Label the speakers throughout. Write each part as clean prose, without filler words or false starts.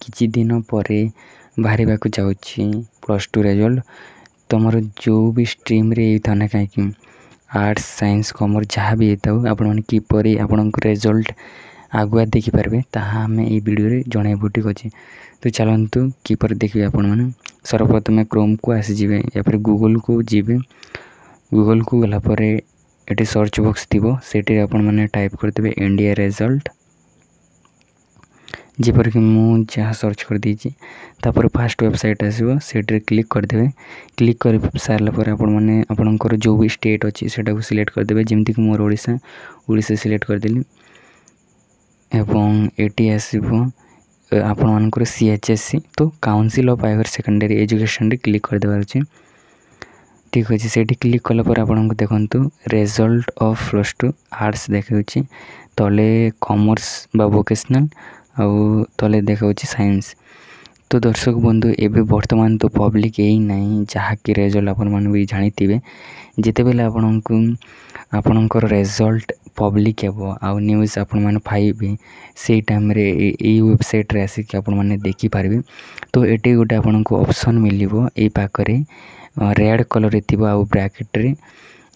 Speaker 1: किछि दिन पर बाहर जाऊँगी +2 रिजल्ट। तुमर जो भी स्ट्रीम रे था ना कहीं आर्ट्स साइंस कॉमर्स जहाँ भी होता आपण किपर आपण रिजल्ट आगुआ देखिपारे ताहा आम ये वीडियो जनइबू। ठीक अच्छे तो चलतु किपर देखिए आपण मैंने सर्वप्रथम क्रोम को आसीजे या फिर गूगल को जीवे। गूगल को गलापर ये सर्च बॉक्स थी से आपण मैंने टाइप करदे इंडिया रिजल्ट जपर कि मुझे जहाँ सर्च कर दीजिए तापर फास्ट वेबसाइट आसो से क्लिक करदे। क्लिक कर सारापर आपण मैंने आपणकर जो भी स्टेट अच्छी से सिलेक्ट करदे जमीक मोर ओडिशा ओडिशा सिलेक्ट करदेली एवं एटी आसो आपण मानकर CHSC तो council of higher secondary education रे क्लिक करदेवार अच्छे। ठीक अच्छे से क्लिक कलापर आपको देखु रिजल्ट ऑफ +2 आर्ट्स देखा तले कॉमर्स बा वोकेशनल आउ तले देखा साइंस। तो दर्शक बंधु एबे वर्तमान तो पब्लिक यही नहीं जहाँकि रिजल्ट आपण मैंने भी जानी जिते बेले आपणकर रिजल्ट पब्लिक हे आउ न्यूज़ आपण मैंने पाइबे से टाइम रे ये वेबसाइट रे आसिक आपण मैंने देखि पारबे। तो एटी गोटे आपन को ऑप्शन मिलिबो ए पाखरे रेड कलर रे थिबो आउ ब्रैकेट रे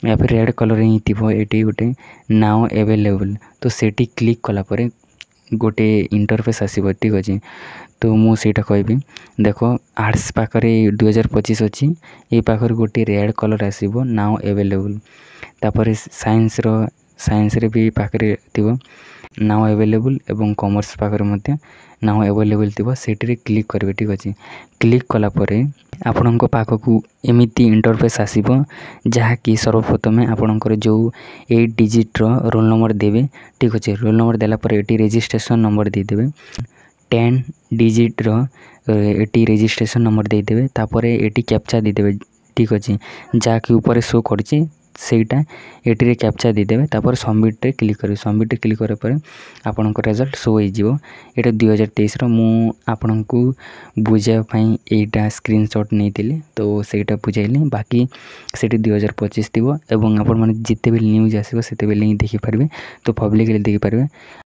Speaker 1: या फिर रेड कलर ही थिबो एटी गोटे नाउ अवेलेबल। तो सेटी क्लिक कला परे गोटे इंटरफेस आसीबो। ठीक अछि तो मु सेटा कहबी देखो आर्ट्स पाखरे 2025 अच्छी ये पाखर गोटे रेड कलर आसीबो नाउ अवेलेबल। तापर साइंस रे भी पाखरे थिबो नाउ अवेलेबल एवं कॉमर्स पाखरे मध्य नाउ अवेलेबल थिबो सेटी क्लिक करबे। ठीक अछि क्लिक कला परे आपणक पाखकू एमिति इंटरफेस आसीबो जहाँकि सर्वप्रथम आपणकर जो 8 डिजिट रोल नंबर देवे। ठीक अच्छे रोल नंबर देला पर एटी रजिस्ट्रेशन नंबर देदेवे 10 डिजिट एटी रजिस्ट्रेशन नंबर देदेवे तापर एटी कैप्चा देदेवे। ठीक अच्छे जहाँकि ऊपर शो करछि सेटा एटी कैप्चा देदेवे तापर सबमिट रे क्लिक करें। सबमिट क्लिक करे पर आपन रिजल्ट शो हो ये 2023 मु आपन को बुझाई एटा स्क्रीनशॉट नहीं तो सेटा बुझाइली बाकी से 2025 थी एवं आपण मैंने जिते भी न्यूज आसो से देखिपारे तो पब्लिक देखिपारे।